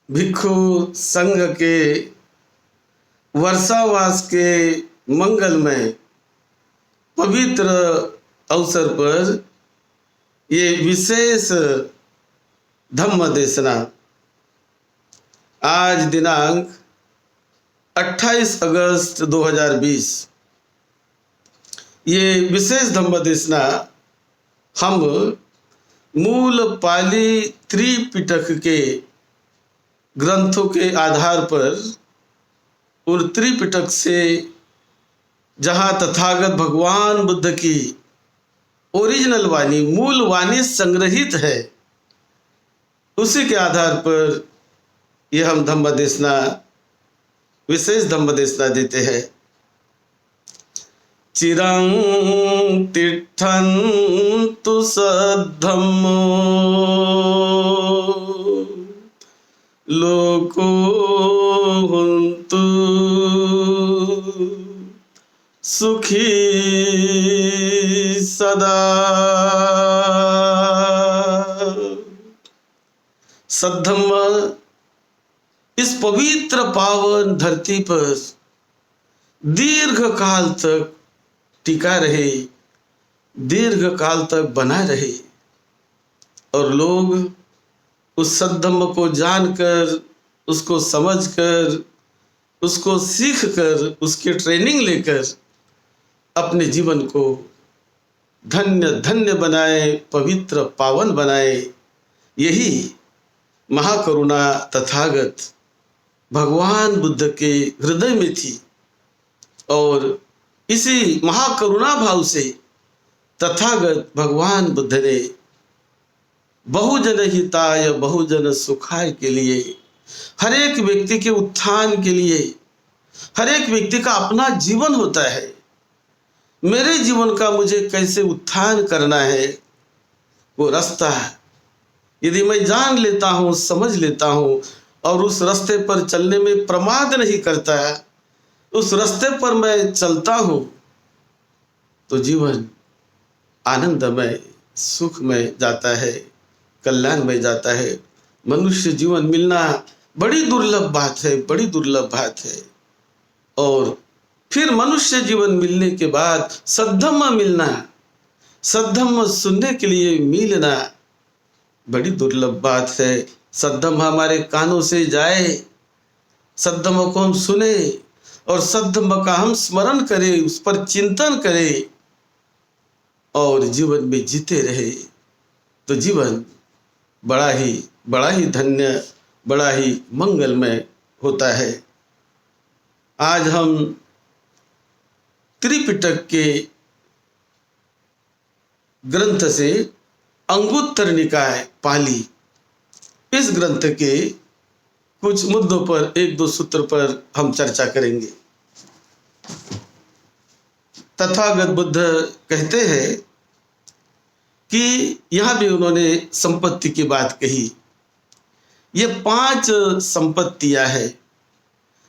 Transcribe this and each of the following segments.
भिक्षु संघ के वर्षावास के मंगलमय पवित्र अवसर पर ये विशेष धम्म देशना आज दिनांक 28 अगस्त 2020 ये विशेष धम्म देशना हम मूल पाली त्रिपिटक के ग्रंथों के आधार पर उन त्रिपिटक से जहाँ तथागत भगवान बुद्ध की ओरिजिनल वाणी मूल वाणी संग्रहित है, उसी के आधार पर यह हम धम्म देशना विशेष धम्म देशना देते हैं। चिरं तिष्ठन्तु सद्धम्मो लोको हुन्तु सुखी सदा। सद्धम्म इस पवित्र पावन धरती पर दीर्घ काल तक टिका रहे, दीर्घ काल तक बना रहे और लोग उस सद्धम्म को जानकर, उसको समझकर, उसको सीखकर, उसकी ट्रेनिंग लेकर अपने जीवन को धन्य धन्य बनाए, पवित्र पावन बनाए। यही महाकरुणा तथागत भगवान बुद्ध के हृदय में थी और इसी महाकरुणा भाव से तथागत भगवान बुद्ध ने बहुजन हिताय बहुजन सुखाय के लिए, हर एक व्यक्ति के उत्थान के लिए, हर एक व्यक्ति का अपना जीवन होता है। मेरे जीवन का मुझे कैसे उत्थान करना है, वो रास्ता यदि मैं जान लेता हूँ, समझ लेता हूँ और उस रास्ते पर चलने में प्रमाद नहीं करता, उस रास्ते पर मैं चलता हूँ, तो जीवन आनंदमय सुखमय जाता है, कल्याणमय जाता है। मनुष्य जीवन मिलना बड़ी दुर्लभ बात है, बड़ी दुर्लभ बात है। और फिर मनुष्य जीवन मिलने के बाद सद्धम्म मिलना, सद्धम्म सुनने के लिए मिलना बड़ी दुर्लभ बात है। सद्धम्म हमारे कानों से जाए, सद्धम्म को हम सुने और सद्धम्म का हम स्मरण करें, उस पर चिंतन करें और जीवन में जीते रहे, तो जीवन बड़ा ही धन्य, बड़ा ही मंगलमय होता है। आज हम त्रिपिटक के ग्रंथ से अंगुत्तर निकाय पाली, इस ग्रंथ के कुछ मुद्दों पर, एक दो सूत्र पर हम चर्चा करेंगे। तथागत बुद्ध कहते हैं कि यहाँ भी उन्होंने संपत्ति की बात कही। ये 5 संपत्तियां है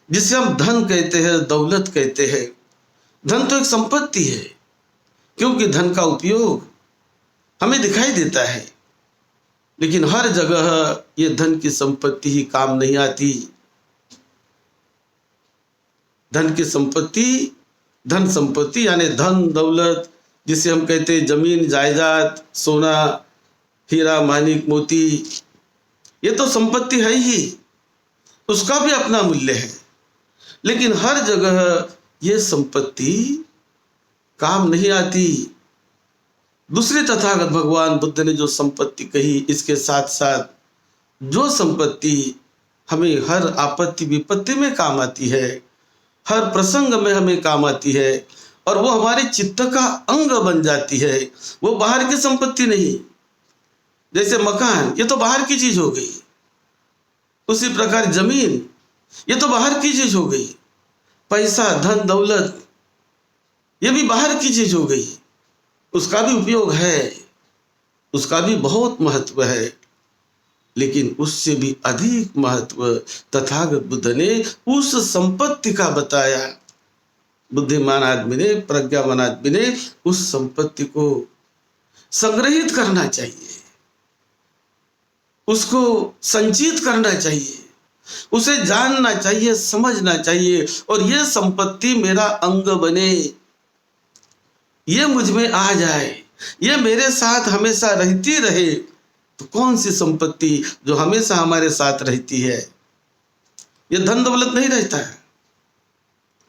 जिसे हम धन कहते हैं, दौलत कहते हैं। धन तो एक संपत्ति है, क्योंकि धन का उपयोग हमें दिखाई देता है, लेकिन हर जगह ये धन की संपत्ति ही काम नहीं आती। धन की संपत्ति, धन संपत्ति यानी धन दौलत, जिसे हम कहते हैं जमीन जायदाद, सोना हीरा मानिक मोती, ये तो संपत्ति है ही, उसका भी अपना मूल्य है। लेकिन हर जगह ये संपत्ति काम नहीं आती। दूसरे तथागत भगवान बुद्ध ने जो संपत्ति कही, इसके साथ साथ जो संपत्ति हमें हर आपत्ति विपत्ति में काम आती है, हर प्रसंग में हमें काम आती है, और वो हमारे चित्त का अंग बन जाती है। वो बाहर की संपत्ति नहीं। जैसे मकान, ये तो बाहर की चीज हो गई। उसी प्रकार जमीन, ये तो बाहर की चीज हो गई। पैसा, धन दौलत, ये भी बाहर की चीज हो गई। उसका भी उपयोग है, उसका भी बहुत महत्व है, लेकिन उससे भी अधिक महत्व तथागत बुद्ध ने उस संपत्ति का बताया। बुद्धिमान आदमी ने, प्रज्ञावान आदमी ने उस संपत्ति को संग्रहित करना चाहिए, उसको संचित करना चाहिए, उसे जानना चाहिए, समझना चाहिए, और यह संपत्ति मेरा अंग बने, ये मुझ में आ जाए, ये मेरे साथ हमेशा रहती रहे। तो कौन सी संपत्ति जो हमेशा हमारे साथ रहती है? ये धन दौलत नहीं रहता है।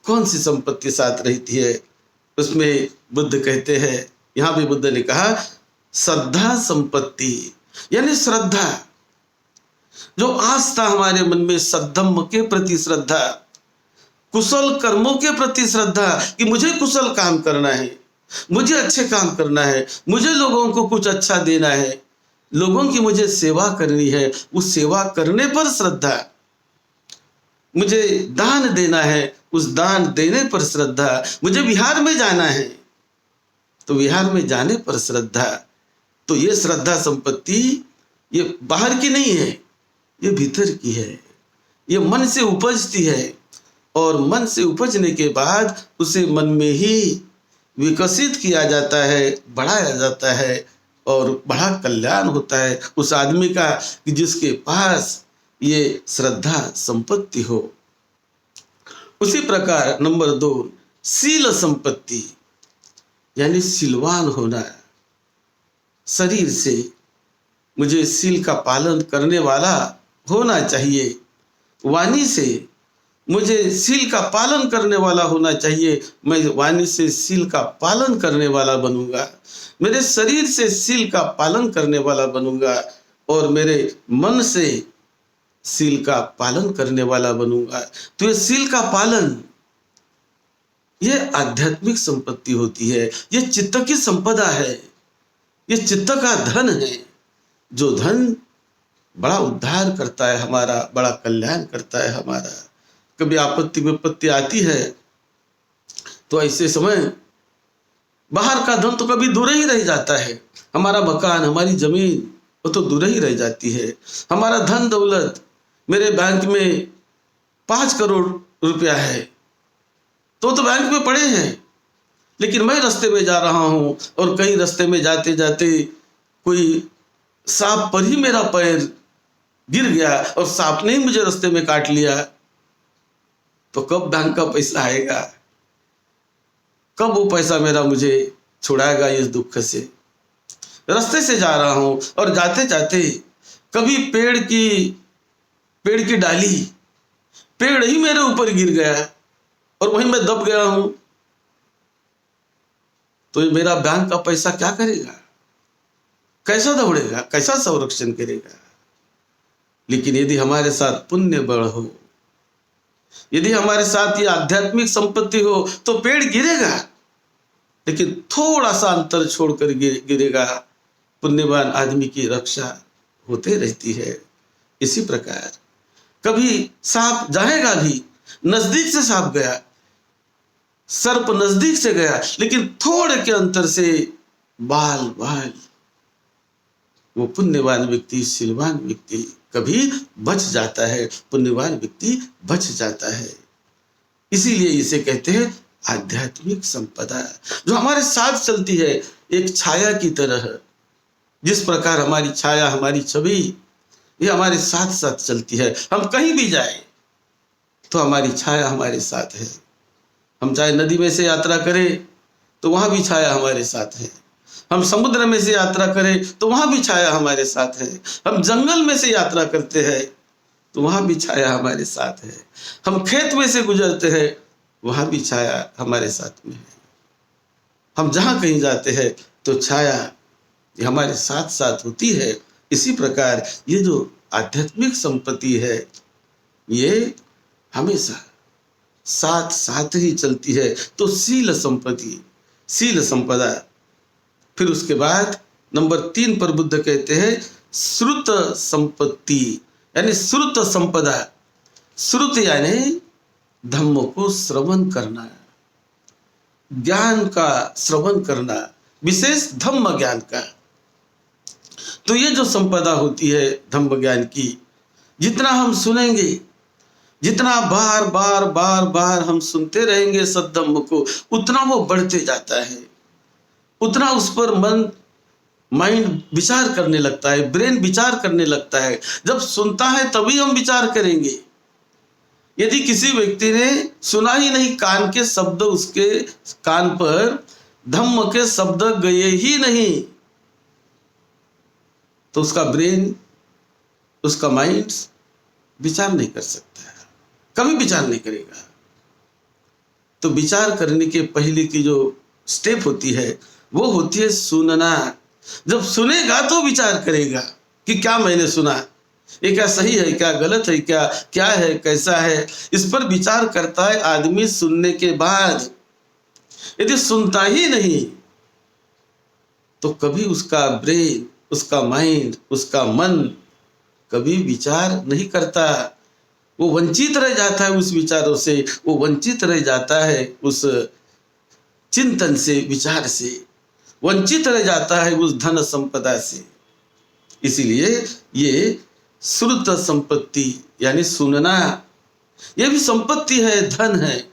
कौन सी संपत्ति साथ रहती है? उसमें बुद्ध कहते हैं, यहां भी बुद्ध ने कहा श्रद्धा संपत्ति, यानी श्रद्धा, जो आस्था हमारे मन में, सद्धम्म के प्रति श्रद्धा, कुशल कर्मों के प्रति श्रद्धा कि मुझे कुशल काम करना है, मुझे अच्छे काम करना है, मुझे लोगों को कुछ अच्छा देना है, लोगों की मुझे सेवा करनी है, उस सेवा करने पर श्रद्धा, मुझे दान देना है, उस दान देने पर श्रद्धा, मुझे विहार में जाना है तो विहार में जाने पर श्रद्धा। तो ये श्रद्धा संपत्ति ये बाहर की नहीं है, ये भीतर की है, ये मन से उपजती है, और मन से उपजने के बाद उसे मन में ही विकसित किया जाता है, बढ़ाया जाता है, और बड़ा कल्याण होता है उस आदमी का कि जिसके पास ये श्रद्धा संपत्ति हो। उसी प्रकार नंबर 2, शील संपत्ति, यानी शीलवान होना। शरीर से मुझे शील का पालन करने वाला होना चाहिए, वाणी से मुझे शील का पालन करने वाला होना चाहिए, मैं वाणी से शील का पालन करने वाला बनूंगा, मेरे शरीर से शील का पालन करने वाला बनूंगा, और मेरे मन से शील का पालन करने वाला बनूंगा। तो ये शील का पालन, ये आध्यात्मिक संपत्ति होती है, ये चित्त की संपदा है, ये चित्त का धन है, जो धन बड़ा उद्धार करता है हमारा, बड़ा कल्याण करता है हमारा। कभी आपत्ति विपत्ति आती है तो ऐसे समय बाहर का धन तो कभी दूर ही रह जाता है, हमारा मकान, हमारी जमीन, वो तो दूर ही रह जाती है। हमारा धन दौलत, मेरे बैंक में 5 करोड़ रुपया है तो बैंक में पड़े हैं, लेकिन मैं रास्ते में जा रहा हूं और कहीं रास्ते में जाते जाते कोई सांप पर ही मेरा पैर गिर गया और सांप ने ही मुझे रास्ते में काट लिया, तो कब बैंक का पैसा आएगा? कब वो पैसा मेरा मुझे छुड़ाएगा इस दुख से? रास्ते से जा रहा हूं और जाते जाते कभी पेड़ की डाली, पेड़ ही मेरे ऊपर गिर गया और वहीं मैं दब गया हूं, तो ये मेरा बैंक का पैसा क्या करेगा? कैसा दौड़ेगा, कैसा संरक्षण करेगा? लेकिन यदि हमारे साथ पुण्य बल हो, यदि हमारे साथ ये आध्यात्मिक संपत्ति हो, तो पेड़ गिरेगा लेकिन थोड़ा सा अंतर छोड़कर गिरेगा। पुण्यवान आदमी की रक्षा होते रहती है। इसी प्रकार कभी सांप जाएगा भी, नजदीक से सांप गया, सर्प नजदीक से गया, लेकिन थोड़े के अंतर से बाल वो पुण्यवान व्यक्ति, शीलवान व्यक्ति कभी बच जाता है, पुण्यवान व्यक्ति बच जाता है। इसीलिए इसे कहते हैं आध्यात्मिक संपदा, जो हमारे साथ चलती है एक छाया की तरह। जिस प्रकार हमारी छाया, हमारी छवि, ये हमारे साथ साथ चलती है। हम कहीं भी जाए तो हमारी छाया हमारे साथ है। हम चाहे नदी में से यात्रा करें तो वहां भी छाया हमारे साथ है, हम समुद्र में से यात्रा करें तो वहां भी छाया हमारे साथ है, हम जंगल में से यात्रा करते हैं तो वहां भी छाया हमारे साथ है, हम खेत में से गुजरते हैं वहां भी छाया हमारे साथ में है। हम जहां कहीं जाते हैं तो छाया ये हमारे साथ साथ होती है। इसी प्रकार ये जो आध्यात्मिक संपत्ति है, ये हमेशा साथ साथ ही चलती है। तो शील संपत्ति, शील संपदा। फिर उसके बाद नंबर 3 पर बुद्ध कहते हैं श्रुत संपत्ति, यानी श्रुत संपदा। श्रुत यानी धम्म को श्रवण करना, ज्ञान का श्रवण करना, विशेष धम्म ज्ञान का। तो ये जो संपदा होती है धम्म ज्ञान की, जितना हम सुनेंगे, जितना बार बार बार बार हम सुनते रहेंगे सद्धम्म को, उतना वो बढ़ते जाता है, उतना उस पर माइंड विचार करने लगता है, ब्रेन विचार करने लगता है। जब सुनता है तभी हम विचार करेंगे। यदि किसी व्यक्ति ने सुना ही नहीं, कान के शब्द उसके कान पर धम्म के शब्द गए ही नहीं, तो उसका ब्रेन, उसका माइंड विचार नहीं कर सकता है, कभी विचार नहीं करेगा। तो विचार करने के पहले की जो स्टेप होती है वो होती है सुनना। जब सुनेगा तो विचार करेगा कि क्या मैंने सुना, ये क्या सही है, क्या गलत है, क्या है, कैसा है, इस पर विचार करता है आदमी सुनने के बाद। यदि सुनता ही नहीं तो कभी उसका ब्रेन, उसका माइंड, उसका मन कभी विचार नहीं करता। वो वंचित रह जाता है उस विचारों से, वो वंचित रह जाता है उस चिंतन से, विचार से, वंचित रह जाता है उस धन संपदा से। इसीलिए ये श्रुत संपत्ति यानी सुनना, ये भी संपत्ति है, धन है।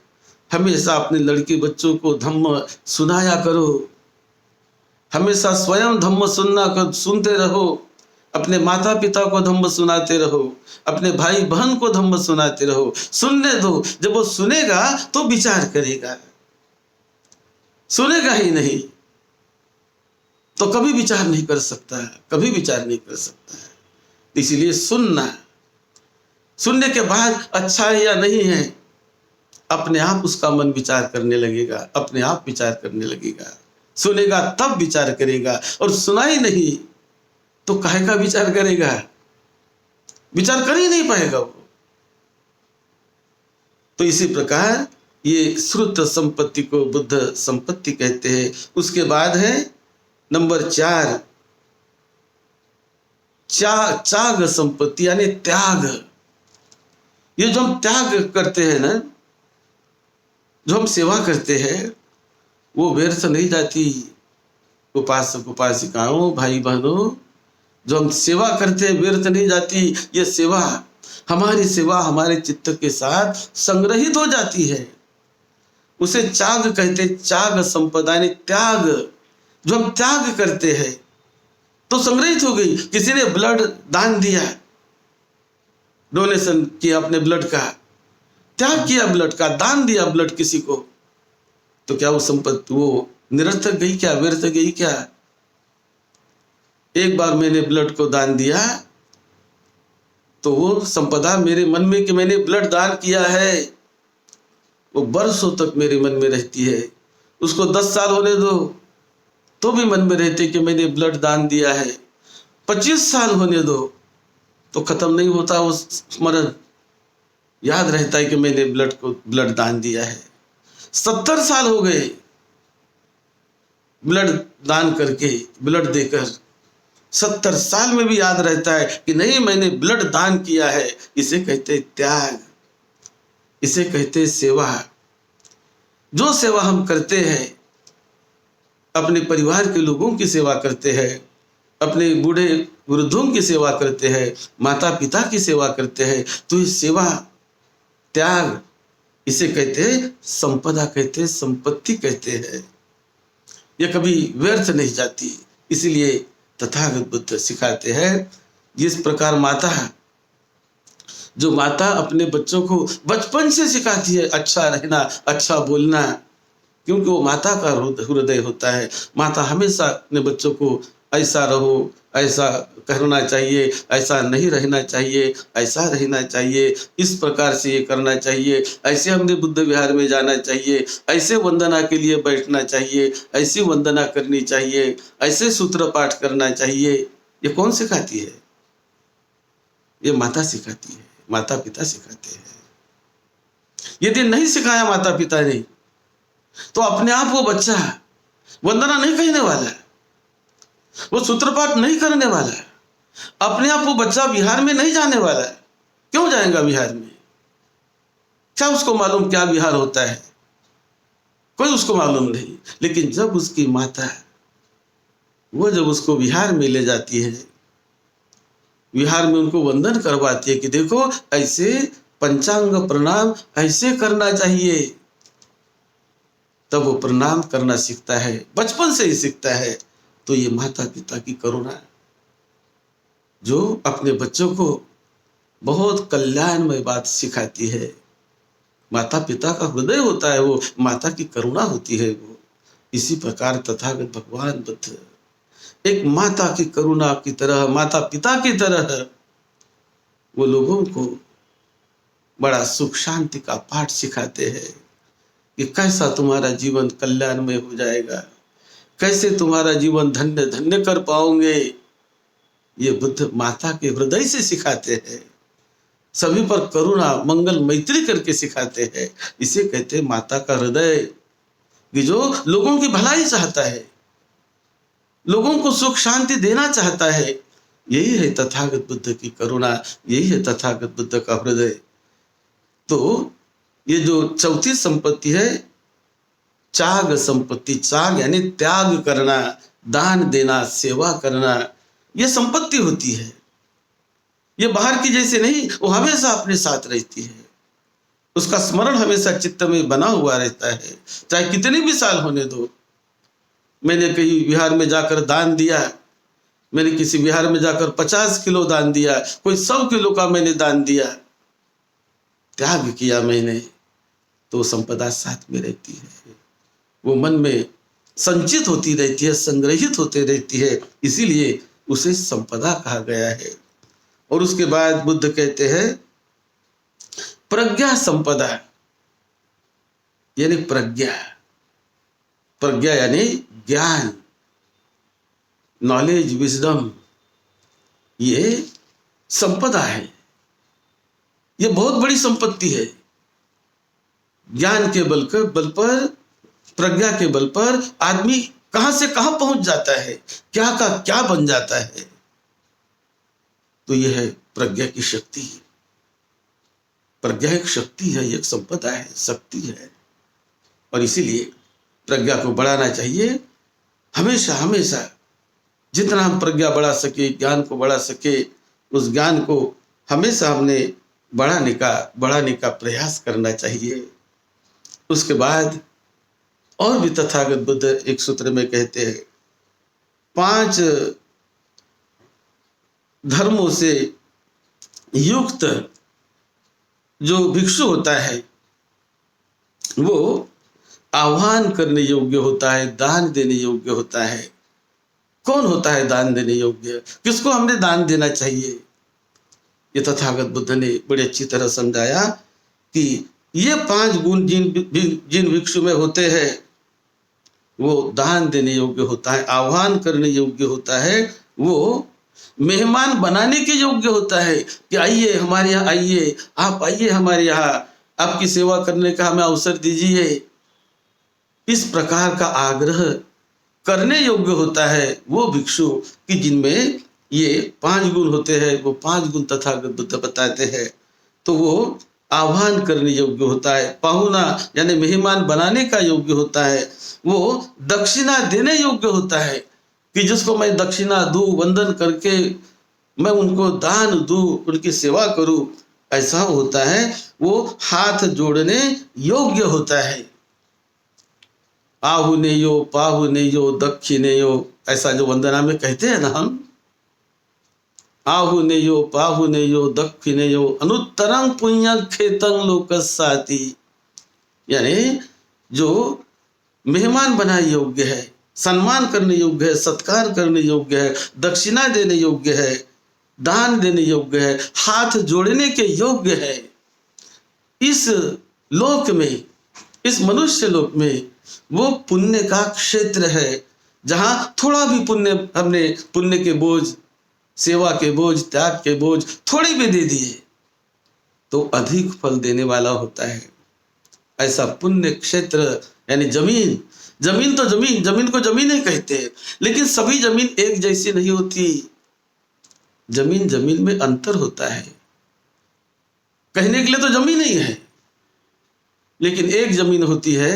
हमेशा अपने लड़के बच्चों को धम्म सुनाया करो, हमेशा स्वयं धम्म सुनते रहो, अपने माता पिता को धम्म सुनाते रहो, अपने भाई बहन को धम्म सुनाते रहो। सुनने दो, जब वो सुनेगा तो विचार करेगा, सुनेगा ही नहीं तो कभी विचार नहीं कर सकता है, कभी विचार नहीं कर सकता है। इसीलिए सुनना, सुनने के बाद अच्छा है या नहीं है, अपने आप उसका मन विचार करने लगेगा, अपने आप विचार करने लगेगा। सुनेगा तब विचार करेगा, और सुना ही नहीं तो काहे का विचार करेगा, विचार कर ही नहीं पाएगा वो। तो इसी प्रकार ये श्रुत संपत्ति को बुद्ध संपत्ति कहते हैं। उसके बाद है नंबर 4 त्याग संपत्ति, यानी त्याग। ये जो हम त्याग करते हैं ना, जो हम सेवा करते हैं, वो व्यर्थ नहीं जाती। उपासक उपासिकाओं, भाई बहनों, जो हम सेवा करते हैं व्यर्थ नहीं जाती। ये सेवा, हमारी सेवा हमारे चित्त के साथ संग्रहित हो जाती है। उसे त्याग कहते, त्याग संपदा यानी त्याग। जो हम त्याग करते हैं तो संग्रहित हो गई। किसी ने ब्लड दान दिया, डोनेशन किया, अपने ब्लड का त्याग किया, ब्लड का दान दिया ब्लड किसी को, तो क्या वो संपत्ति वो निरर्थक गई क्या, व्यर्थ गई क्या? एक बार मैंने ब्लड को दान दिया तो वो संपदा मेरे मन में कि मैंने ब्लड दान किया है, वो बरसों तक मेरे मन में रहती है। उसको 10 साल होने दो तो भी मन में रहते कि मैंने ब्लड दान दिया है। 25 साल होने दो तो खत्म नहीं होता वो स्मरण, याद रहता है कि मैंने ब्लड दान दिया है। 70 साल हो गए ब्लड दान करके, ब्लड देकर, 70 साल में भी याद रहता है कि नहीं मैंने ब्लड दान किया है। इसे कहते त्याग, इसे कहते सेवा। जो सेवा हम करते हैं, अपने परिवार के लोगों की सेवा करते हैं, अपने बूढ़े वृद्धों की सेवा करते हैं, माता पिता की सेवा करते हैं, तो ये सेवा, त्याग, इसे कहते हैं संपदा, कहते हैं संपत्ति कहते हैं। ये कभी व्यर्थ नहीं जाती। इसलिए तथागत बुद्ध सिखाते हैं, जिस प्रकार माता, जो माता अपने बच्चों को बचपन से सिखाती है अच्छा रहना, अच्छा बोलना, क्योंकि वो माता का हृदय होता है। माता हमेशा अपने बच्चों को ऐसा रहो, ऐसा करना चाहिए, ऐसा नहीं रहना चाहिए, ऐसा रहना चाहिए, इस प्रकार से ये करना चाहिए, ऐसे हमने बुद्ध विहार में जाना चाहिए, ऐसे वंदना के लिए बैठना चाहिए, ऐसी वंदना करनी चाहिए, ऐसे सूत्र पाठ करना चाहिए। ये कौन सिखाती है? ये माता सिखाती है। माता पिता सिखाते हैं। यदि नहीं सिखाया माता पिता ने तो अपने आप वो बच्चा वंदना नहीं कहने वाला है, वो सूत्रपाठ नहीं करने वाला है, अपने आप वो बच्चा विहार में नहीं जाने वाला है। क्यों जाएगा विहार में? क्या उसको मालूम क्या विहार होता है? कोई उसको मालूम नहीं। लेकिन जब उसकी माता वो जब उसको विहार में ले जाती है, विहार में उनको वंदन करवाती है कि देखो ऐसे पंचांग प्रणाम ऐसे करना चाहिए, तब वो प्रणाम करना सीखता है, बचपन से ही सीखता है। तो ये माता पिता की करुणा जो अपने बच्चों को बहुत कल्याणमय बात सिखाती है। माता पिता का हृदय होता है, वो माता की करुणा होती है। वो इसी प्रकार तथागत भगवान बुद्ध एक माता की करुणा की तरह, माता पिता की तरह वो लोगों को बड़ा सुख शांति का पाठ सिखाते हैं कि कैसा तुम्हारा जीवन कल्याणमय हो जाएगा, कैसे तुम्हारा जीवन धन्य धन्य कर पाओगे। ये बुद्ध माता के हृदय से सिखाते हैं, सभी पर करुणा मंगल मैत्री करके सिखाते हैं। इसे कहते हैं माता का हृदय, कि जो लोगों की भलाई चाहता है, लोगों को सुख शांति देना चाहता है। यही है तथागत बुद्ध की करुणा, यही है तथागत बुद्ध का हृदय। तो ये जो चौथी संपत्ति है त्याग संपत्ति, त्याग यानी त्याग करना, दान देना, सेवा करना, ये संपत्ति होती है। ये बाहर की जैसे नहीं, वो हमेशा अपने साथ रहती है, उसका स्मरण हमेशा चित्त में बना हुआ रहता है, चाहे कितने भी साल होने दो। मैंने कहीं बिहार में जाकर दान दिया, मैंने किसी बिहार में जाकर 50 किलो दान दिया, कोई 100 किलो का मैंने दान दिया, त्याग किया मैंने, तो संपदा साथ में रहती है, वो मन में संचित होती रहती है, संग्रहित होती रहती है, इसीलिए उसे संपदा कहा गया है। और उसके बाद बुद्ध कहते हैं प्रज्ञा संपदा, यानी प्रज्ञा, प्रज्ञा यानी ज्ञान, नॉलेज, विजडम, ये संपदा है, ये बहुत बड़ी संपत्ति है। ज्ञान के बल पर, प्रज्ञा के बल पर आदमी कहां से कहां पहुंच जाता है, क्या का क्या बन जाता है। तो यह है प्रज्ञा की शक्ति। प्रज्ञा एक शक्ति है, एक संपदा है, शक्ति है, और इसीलिए प्रज्ञा को बढ़ाना चाहिए हमेशा हमेशा। जितना हम प्रज्ञा बढ़ा सके, ज्ञान को बढ़ा सके, उस ज्ञान को हमेशा हमने बढ़ाने का प्रयास करना चाहिए। उसके बाद और भी तथागत बुद्ध एक सूत्र में कहते हैं 5 धर्मों से युक्त जो भिक्षु होता है वो आह्वान करने योग्य होता है, दान देने योग्य होता है। कौन होता है दान देने योग्य? किसको हमने दान देना चाहिए? ये तथागत बुद्ध ने बड़ी अच्छी तरह समझाया कि ये 5 गुण जिन भिक्षु में होते हैं वो दान देने योग्य होता है, आह्वान करने योग्य होता है, वो मेहमान बनाने के योग्य होता है कि आइए हमारे यहाँ, आइए आप, आइए हमारे यहाँ, आपकी सेवा करने का हमें अवसर दीजिए। इस प्रकार का आग्रह करने योग्य होता है वो भिक्षु कि जिनमें ये 5 गुण होते हैं। वो 5 गुण तथागत बुद्ध बताते हैं। तो वो आह्वान करने योग्य होता है, पाहुना यानी मेहमान बनाने का योग्य होता है, वो दक्षिणा देने योग्य होता है कि जिसको मैं दक्षिणा दूं, वंदन करके मैं उनको दान दूं, उनकी सेवा करूं, ऐसा होता है। वो हाथ जोड़ने योग्य होता है। आहुनेयो पाहुनेयो दक्षिणेयो, ऐसा जो वंदना में कहते हैं ना हम, आहुनेयो पाहुनेयो दक्षिणेयो अनुत्तरं पुण्यं खेतं लोकस्साति, यानी जो मेहमान बनाने योग्य है, सम्मान करने योग्य है, सत्कार करने योग्य है, दक्षिणा देने योग्य है, दान देने योग्य है, हाथ जोड़ने के योग्य है, इस लोक में, इस मनुष्य लोक में वो पुण्य का क्षेत्र है। जहां थोड़ा भी पुण्य हमने, पुण्य के बोझ, सेवा के बोझ, त्याग के बोझ थोड़े भी दे दिए तो अधिक फल देने वाला होता है। ऐसा पुण्य क्षेत्र यानी जमीन, जमीन तो जमीन, जमीन को जमीन ही कहते हैं, लेकिन सभी जमीन एक जैसी नहीं होती। जमीन जमीन में अंतर होता है। कहने के लिए तो जमीन ही है, लेकिन एक जमीन होती है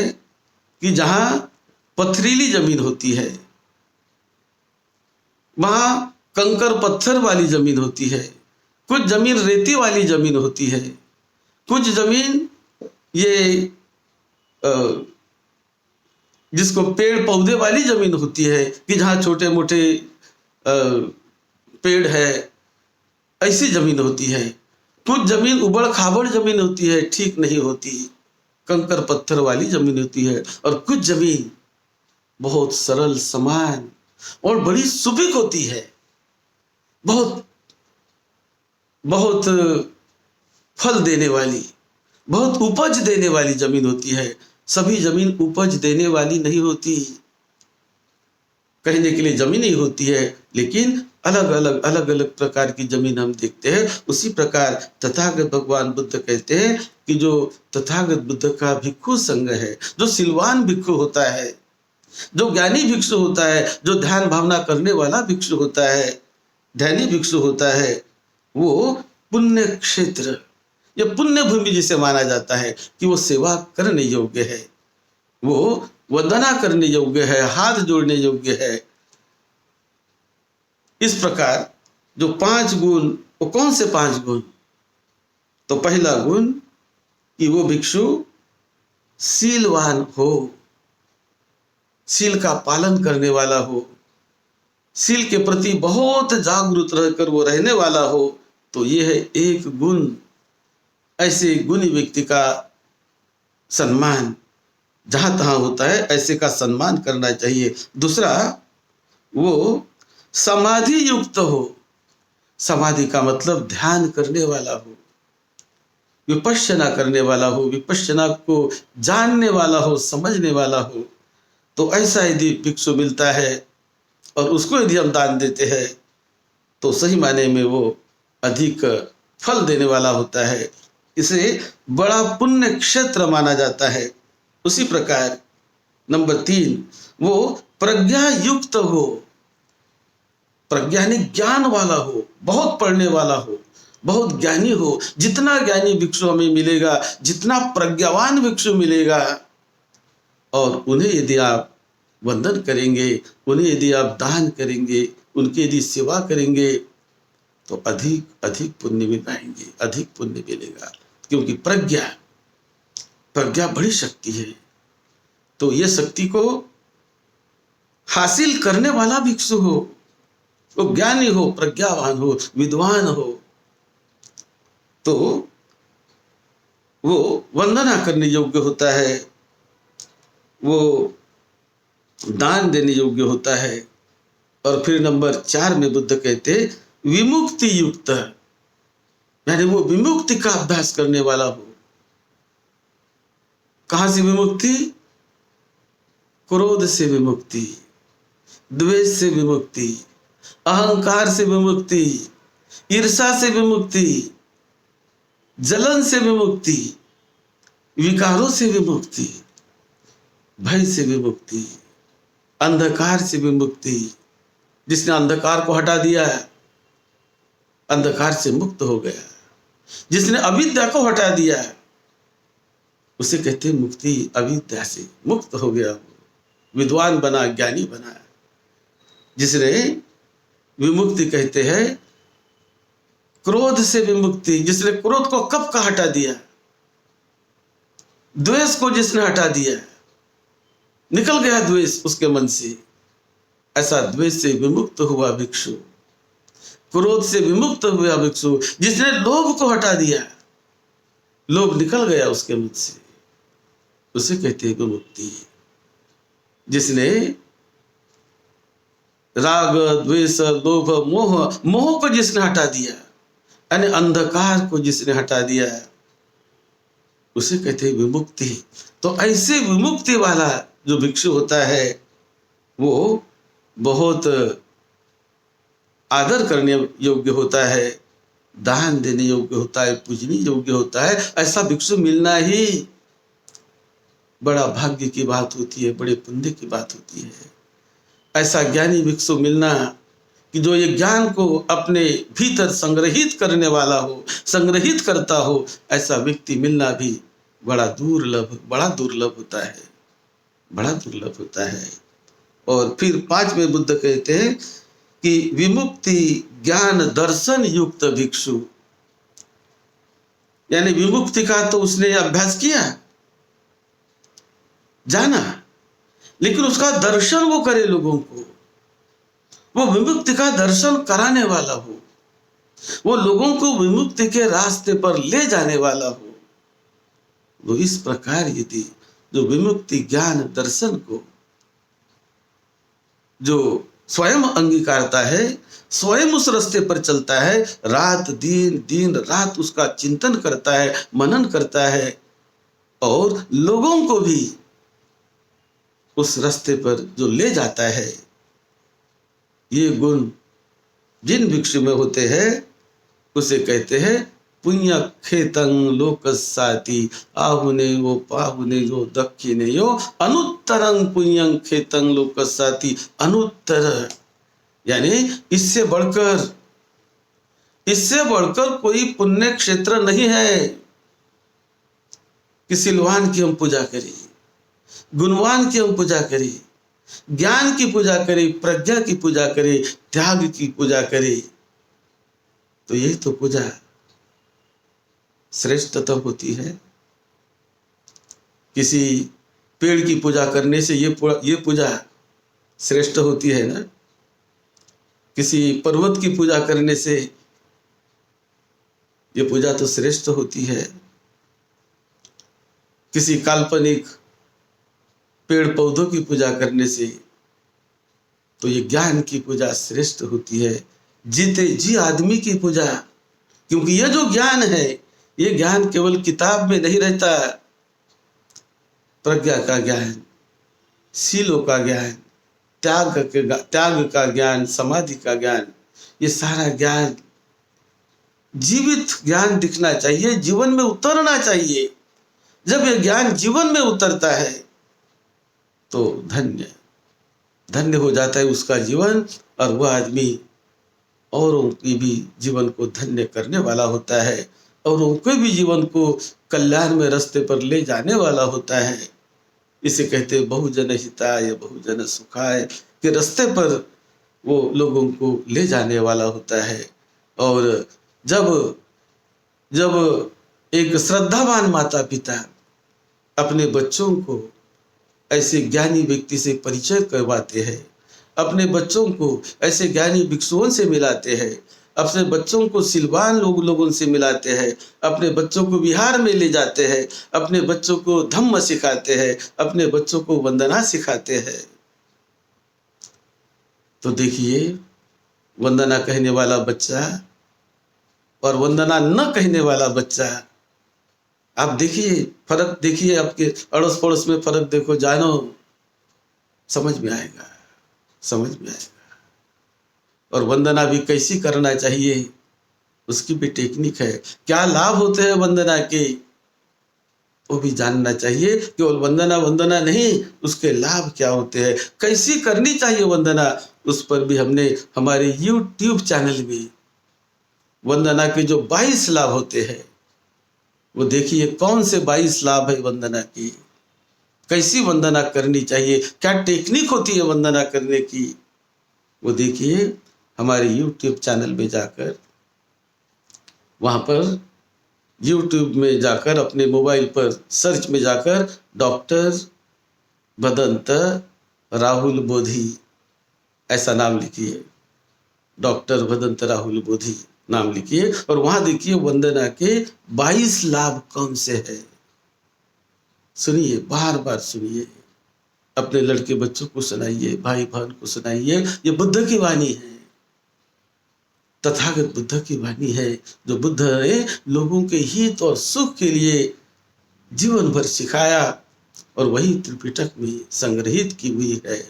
कि जहां पथरीली जमीन होती है, वहां कंकर पत्थर वाली जमीन होती है, कुछ जमीन रेती वाली जमीन होती है, कुछ जमीन ये जिसको पेड़ पौधे वाली जमीन होती है कि जहाँ छोटे मोटे पेड़ है, ऐसी जमीन होती है। कुछ जमीन उबड़ खाबड़ जमीन होती है, ठीक नहीं होती, कंकर पत्थर वाली जमीन होती है। और कुछ जमीन बहुत सरल समान और बड़ी सुपीक होती है, बहुत बहुत फल देने वाली, बहुत उपज देने वाली जमीन होती है। सभी जमीन उपज देने वाली नहीं होती। कहने के लिए जमीन ही होती है, लेकिन अलग अलग प्रकार की जमीन हम देखते हैं। उसी प्रकार तथागत भगवान बुद्ध कहते हैं कि जो तथागत बुद्ध का भिक्षु संग है, जो सिलवान भिक्षु होता है, जो ज्ञानी भिक्षु होता है, जो ध्यान भावना करने वाला भिक्षु होता है, ध्यानी भिक्षु होता है, वो पुण्य क्षेत्र या पुण्य भूमि जिसे माना जाता है कि वो सेवा करने योग्य है, वो वंदना करने योग्य है, हाथ जोड़ने योग्य है। इस प्रकार जो 5 गुण, वो कौन से 5 गुण? तो पहला गुण कि वो भिक्षु शीलवान हो, शील का पालन करने वाला हो, शील के प्रति बहुत जागरूक रहकर वो रहने वाला हो। तो ये है एक गुण। ऐसे गुणी व्यक्ति का सम्मान जहां तहां होता है, ऐसे का सम्मान करना चाहिए। दूसरा, वो समाधि युक्त हो। समाधि का मतलब ध्यान करने वाला हो, विपश्यना करने वाला हो, विपश्यना को जानने वाला हो, समझने वाला हो। तो ऐसा यदि भिक्षु मिलता है और उसको यदि हम दान देते हैं तो सही माने में वो अधिक फल देने वाला होता है। इसे बड़ा पुण्य क्षेत्र माना जाता है। उसी प्रकार नंबर 3, वो प्रज्ञा युक्त हो। प्रज्ञा यानी ज्ञान वाला हो, बहुत पढ़ने वाला हो, बहुत ज्ञानी हो। जितना ज्ञानी भिक्षु हमें मिलेगा, जितना प्रज्ञावान भिक्षु मिलेगा, और उन्हें यदि आप वंदन करेंगे, उन्हें यदि आप दान करेंगे, उनकी यदि सेवा करेंगे, तो अधिक अधिक पुण्य में पाएंगे, अधिक पुण्य मिलेगा। क्योंकि प्रज्ञा बड़ी शक्ति है। तो ये शक्ति को हासिल करने वाला भिक्षु हो, वो ज्ञानी हो, प्रज्ञावान हो, विद्वान हो, तो वो वंदना करने योग्य होता है, वो दान देने योग्य होता है। और फिर नंबर 4 में बुद्ध कहते विमुक्ति युक्त, यानी वो विमुक्ति का अभ्यास करने वाला हो। कहां से विमुक्ति? क्रोध से विमुक्ति, द्वेष से विमुक्ति, अहंकार से विमुक्ति, ईर्ष्या से विमुक्ति, जलन से विमुक्ति, विकारों से विमुक्ति, भय से विमुक्ति, अंधकार से विमुक्ति। जिसने अंधकार को हटा दिया, अंधकार से मुक्त हो गया। जिसने अविद्या को हटा दिया, उसे कहते हैं मुक्ति। अविद्या से मुक्त हो गया, विद्वान बना, ज्ञानी बना। जिसने विमुक्ति कहते हैं क्रोध से विमुक्ति, जिसने क्रोध को कब का हटा दिया, द्वेष को जिसने हटा दिया, निकल गया द्वेष उसके मन से, ऐसा द्वेष से विमुक्त हुआ भिक्षु। क्रोध से विमुक्त हुआ भिक्षु, जिसने लोभ को हटा दिया, लोभ निकल गया उसके मन से, उसे कहते हैं विमुक्ति। जिसने राग, द्वेष, लोभ, मोह को जिसने हटा दिया, यानी अंधकार को जिसने हटा दिया, उसे कहते हैं विमुक्ति। तो ऐसे विमुक्ति वाला जो भिक्षु होता है, वो बहुत आदर करने योग्य होता है। दान देने योग्य होता है, पूजनीय योग्य होता है, ऐसा भिक्षु मिलना ही बड़ा भाग्य की बात होती है, बड़े पुण्य की बात होती है। ऐसा ज्ञानी भिक्षु मिलना कि जो ये ज्ञान को अपने भीतर संग्रहित करने वाला हो, संग्रहित करता हो, ऐसा व्यक्ति मिलना भी बड़ा दुर्लभ होता है, बड़ा दुर्लभ होता है। और फिर 5वें बुद्ध कहते हैं कि विमुक्ति ज्ञान दर्शन युक्त भिक्षु, यानी विमुक्ति का तो उसने अभ्यास किया, जाना, लेकिन उसका दर्शन वो करे लोगों को, वो विमुक्ति का दर्शन कराने वाला हो, वो लोगों को विमुक्ति के रास्ते पर ले जाने वाला हो। वो इस प्रकार यदि जो विमुक्ति ज्ञान दर्शन को जो स्वयं अंगीकारता है, स्वयं उस रास्ते पर चलता है, रात दिन रात उसका चिंतन करता है, मनन करता है, और लोगों को भी उस रास्ते पर जो ले जाता है, ये गुण जिन भिक्षु में होते हैं उसे कहते हैं पुण्य खेतं लोकस्साति आहुनेयो पाहुनेयो दक्षिणेयो अनुत्तरं पुण्यं खेतं लोकस्साति। अनुत्तर यानी इससे बढ़कर कोई पुण्य क्षेत्र नहीं है कि सिलवान की हम पूजा करें, गुणवान की हम पूजा करें, ज्ञान की पूजा करें, प्रज्ञा की पूजा करें, त्याग की पूजा करें। तो यही तो पूजा श्रेष्ठतम होती है। किसी पेड़ की पूजा करने से ये पूजा श्रेष्ठ होती है ना, किसी पर्वत की पूजा करने से ये पूजा तो श्रेष्ठ होती है, किसी काल्पनिक पेड़ पौधों की पूजा करने से तो ये ज्ञान की पूजा श्रेष्ठ होती है, जीते जी आदमी की पूजा। क्योंकि ये जो ज्ञान है, ये ज्ञान केवल किताब में नहीं रहता, प्रज्ञा का ज्ञान, शीलों का ज्ञान, त्याग का ज्ञान, समाधि का ज्ञान, ये सारा ज्ञान जीवित ज्ञान दिखना चाहिए, जीवन में उतरना चाहिए। जब ये ज्ञान जीवन में उतरता है तो धन्य हो जाता है उसका जीवन, और वह आदमी औरों की भी जीवन को धन्य करने वाला होता है, और उनके भी जीवन को कल्याण में रास्ते पर ले जाने वाला होता है। इसे कहते हैं बहुजन हिताय बहुजन सुखाय, के रास्ते पर वो लोगों को ले जाने वाला होता है। और जब एक श्रद्धावान माता पिता अपने बच्चों को ऐसे ज्ञानी व्यक्ति से परिचय करवाते हैं, अपने बच्चों को ऐसे ज्ञानी भिक्षुओं से मिलाते हैं, अपने बच्चों को सिलवान लोगों से मिलाते हैं, अपने बच्चों को विहार में ले जाते हैं, अपने बच्चों को धम्म सिखाते हैं, अपने बच्चों को वंदना सिखाते हैं, तो देखिए वंदना कहने वाला बच्चा और वंदना न कहने वाला बच्चा, आप देखिए फर्क, देखिए आपके अड़ोस पड़ोस में फर्क देखो, जानो, समझ में आएगा। और वंदना भी कैसी करना चाहिए, उसकी भी टेक्निक है। क्या लाभ होते हैं वंदना के, वो भी जानना चाहिए। केवल वंदना नहीं, उसके लाभ क्या होते हैं, कैसी करनी चाहिए वंदना, उस पर भी हमने हमारे YouTube चैनल में वंदना के जो 22 लाभ होते हैं, वो देखिए कौन से 22 लाभ है वंदना की, कैसी वंदना करनी चाहिए, क्या टेक्निक होती है वंदना करने की, वो देखिए हमारे YouTube चैनल में जाकर, वहाँ पर YouTube में जाकर अपने मोबाइल पर सर्च में जाकर डॉक्टर भदंत राहुल बोधी ऐसा नाम लिखिए, डॉक्टर भदंत राहुल बोधी नाम लिखिए, और वहाँ देखिए वंदना के 22 लाभ कौन से है। सुनिए, बार बार सुनिए, अपने लड़के बच्चों को सुनाइए, भाई बहन को सुनाइए। ये बुद्ध की वाणी है, तथागत बुद्ध की वाणी है, जो बुद्ध ने लोगों के हित और सुख के लिए जीवन भर सिखाया, और वही त्रिपिटक में संग्रहित की हुई है।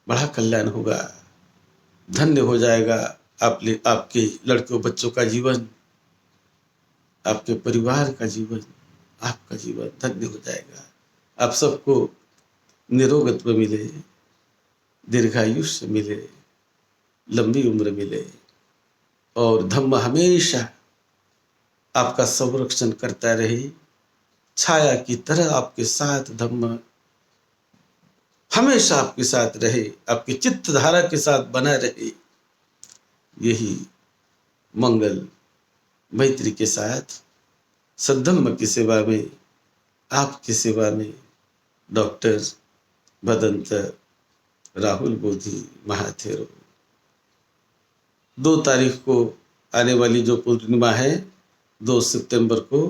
बड़ा कल्याण होगा, धन्य हो जाएगा आपके लड़कों बच्चों का जीवन, आपके परिवार का जीवन, आपका जीवन धन्य हो जाएगा। आप सबको निरोगत्व मिले, दीर्घायुष्य मिले, लंबी उम्र मिले और धम्म हमेशा आपका संरक्षण करता रहे। छाया की तरह आपके साथ धम्म हमेशा आपके साथ रहे, आपकी चित्त धारा के साथ बना रहे। यही मंगल मैत्री के साथ सद्धम्म की सेवा में, आपकी सेवा में डॉक्टर भदंत राहुल बोधी महाथेरो। 2 तारीख को आने वाली जो पूर्णिमा है 2 सितंबर को,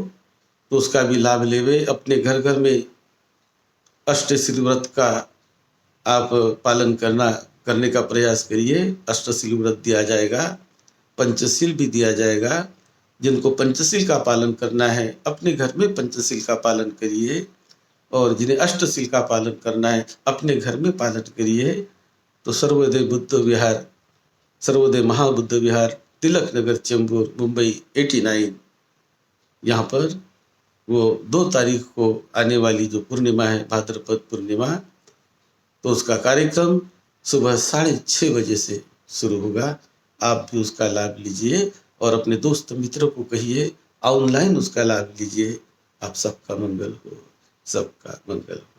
तो उसका भी लाभ लेवे। अपने घर घर में अष्टशिल व्रत का आप पालन करने का प्रयास करिए। अष्टशिल व्रत दिया जाएगा, पंचशील भी दिया जाएगा। जिनको पंचशील का पालन करना है अपने घर में पंचशील का पालन करिए, और जिन्हें अष्टशील का पालन करना है अपने घर में पालन करिए। तो सर्वोदय बुद्ध विहार, सर्वोदय महाबुद्ध विहार, तिलक नगर, चेंबूर, मुंबई 89, यहाँ पर वो 2 तारीख को आने वाली जो पूर्णिमा है, भाद्रपद पूर्णिमा, तो उसका कार्यक्रम सुबह 6:30 बजे से शुरू होगा। आप भी उसका लाभ लीजिए और अपने दोस्त मित्रों को कहिए ऑनलाइन उसका लाभ लीजिए। आप सबका मंगल हो, सबका मंगल हो।